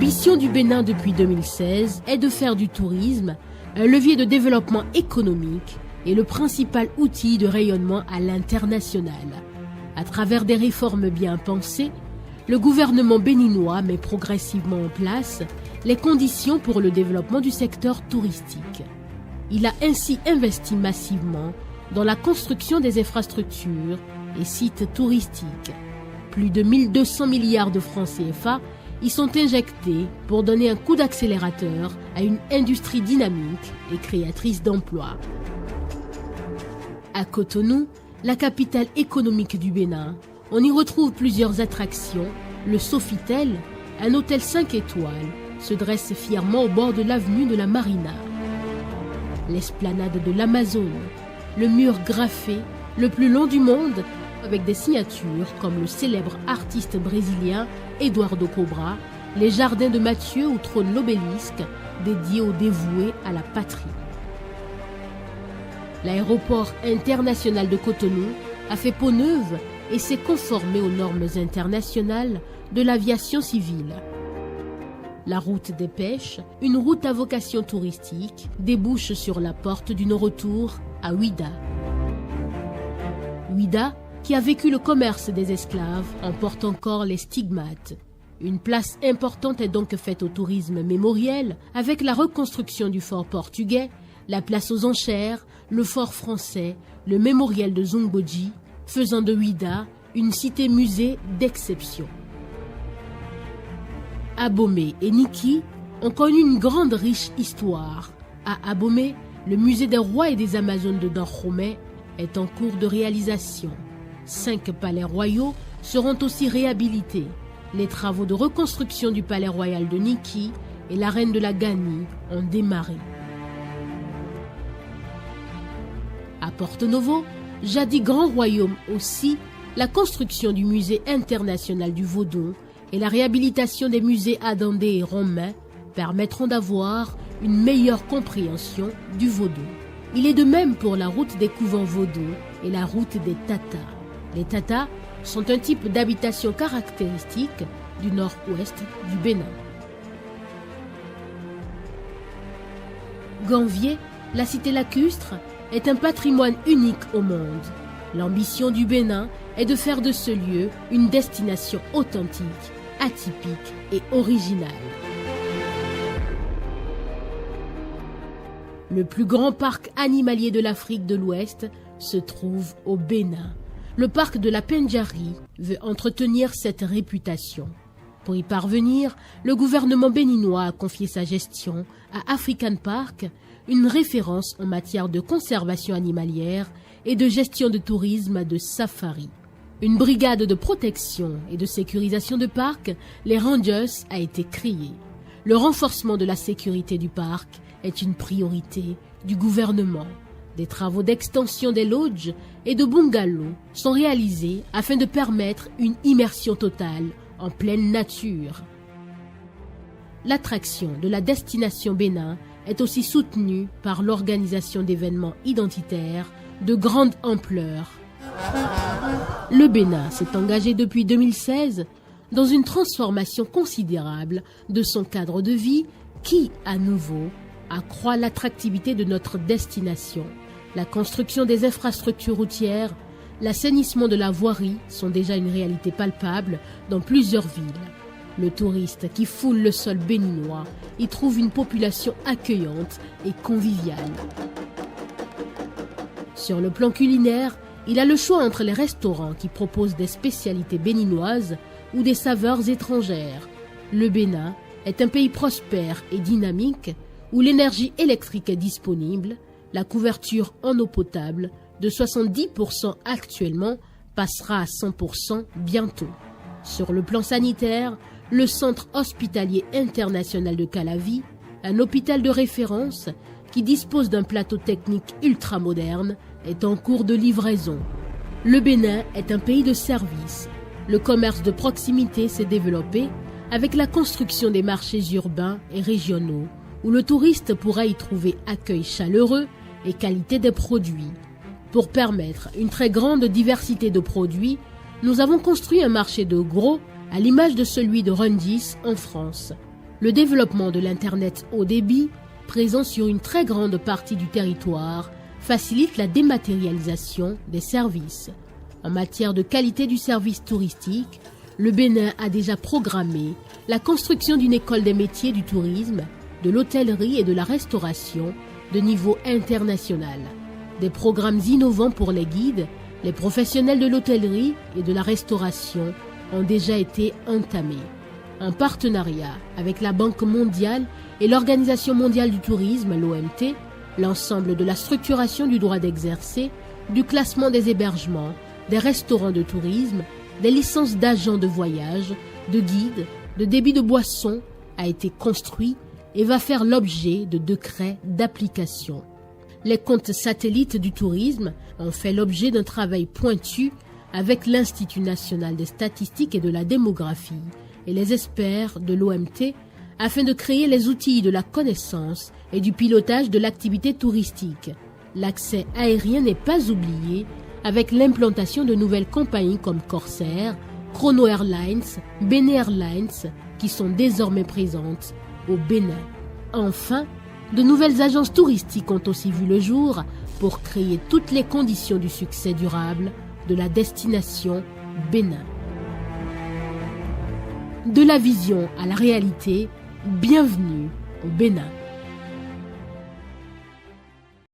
L'ambition du Bénin depuis 2016 est de faire du tourisme un levier de développement économique et le principal outil de rayonnement à l'international. À travers des réformes bien pensées, le gouvernement béninois met progressivement en place les conditions pour le développement du secteur touristique. Il a ainsi investi massivement dans la construction des infrastructures et sites touristiques. Plus de 1200 milliards de francs CFA y sont injectés pour donner un coup d'accélérateur à une industrie dynamique et créatrice d'emplois. À Cotonou, la capitale économique du Bénin, on y retrouve plusieurs attractions. Le Sofitel, un hôtel 5 étoiles, se dresse fièrement au bord de l'avenue de la Marina. L'esplanade de l'Amazone, le mur graffé, le plus long du monde, avec des signatures comme le célèbre artiste brésilien Eduardo Cobra, les jardins de Mathieu où trône l'obélisque dédié aux dévoués à la patrie. L'aéroport international de Cotonou a fait peau neuve et s'est conformé aux normes internationales de l'aviation civile. La route des pêches, une route à vocation touristique, débouche sur la porte du non-retour à Ouida. Ouida, qui a vécu le commerce des esclaves, en porte encore les stigmates. Une place importante est donc faite au tourisme mémoriel avec la reconstruction du fort portugais, la place aux enchères, le fort français, le mémorial de Zongboji, faisant de Ouida une cité-musée d'exception. Abomey et Niki ont connu une grande riche histoire. À Abomey, le musée des rois et des Amazones de Dahomey est en cours de réalisation. 5 palais royaux seront aussi réhabilités. Les travaux de reconstruction du palais royal de Niki et la reine de la Ganie ont démarré. À Porto-Novo, jadis grand royaume aussi, la construction du musée international du Vodou et la réhabilitation des musées Adandé et Romain permettront d'avoir une meilleure compréhension du Vodou. Il est de même pour la route des couvents Vodou et la route des Tatas. Les Tatas sont un type d'habitation caractéristique du nord-ouest du Bénin. Ganvier, la cité lacustre, est un patrimoine unique au monde. L'ambition du Bénin est de faire de ce lieu une destination authentique, atypique et originale. Le plus grand parc animalier de l'Afrique de l'Ouest se trouve au Bénin. Le parc de la Pendjari veut entretenir cette réputation. Pour y parvenir, le gouvernement béninois a confié sa gestion à African Park, une référence en matière de conservation animalière et de gestion de tourisme de safari. Une brigade de protection et de sécurisation de parc, les Rangers, a été créée. Le renforcement de la sécurité du parc est une priorité du gouvernement. Des travaux d'extension des lodges et de bungalows sont réalisés afin de permettre une immersion totale en pleine nature. L'attraction de la destination Bénin est aussi soutenue par l'organisation d'événements identitaires de grande ampleur. Le Bénin s'est engagé depuis 2016 dans une transformation considérable de son cadre de vie qui, à nouveau, accroît l'attractivité de notre destination. La construction des infrastructures routières, l'assainissement de la voirie sont déjà une réalité palpable dans plusieurs villes. Le touriste qui foule le sol béninois y trouve une population accueillante et conviviale. Sur le plan culinaire, il a le choix entre les restaurants qui proposent des spécialités béninoises ou des saveurs étrangères. Le Bénin est un pays prospère et dynamique où l'énergie électrique est disponible, la couverture en eau potable de 70% actuellement passera à 100% bientôt. Sur le plan sanitaire, le centre hospitalier international de Calavi, un hôpital de référence qui dispose d'un plateau technique ultramoderne, est en cours de livraison. Le Bénin est un pays de services. Le commerce de proximité s'est développé avec la construction des marchés urbains et régionaux, où le touriste pourra y trouver accueil chaleureux et qualité des produits. Pour permettre une très grande diversité de produits, nous avons construit un marché de gros à l'image de celui de Rungis en France. Le développement de l'Internet haut débit, présent sur une très grande partie du territoire, facilite la dématérialisation des services. En matière de qualité du service touristique, le Bénin a déjà programmé la construction d'une école des métiers du tourisme, de l'hôtellerie et de la restauration de niveau international. Des programmes innovants pour les guides, les professionnels de l'hôtellerie et de la restauration ont déjà été entamés. En partenariat avec la Banque mondiale et l'Organisation mondiale du tourisme, l'OMT, l'ensemble de la structuration du droit d'exercer, du classement des hébergements, des restaurants de tourisme, des licences d'agents de voyage, de guides, de débit de boissons a été construit et va faire l'objet de décrets d'application. Les comptes satellites du tourisme ont fait l'objet d'un travail pointu avec l'Institut national des statistiques et de la démographie et les experts de l'OMT afin de créer les outils de la connaissance et du pilotage de l'activité touristique. L'accès aérien n'est pas oublié avec l'implantation de nouvelles compagnies comme Corsair, Chrono Airlines, Bene Airlines qui sont désormais présentes au Bénin. Enfin, de nouvelles agences touristiques ont aussi vu le jour pour créer toutes les conditions du succès durable de la destination Bénin. De la vision à la réalité, bienvenue au Bénin.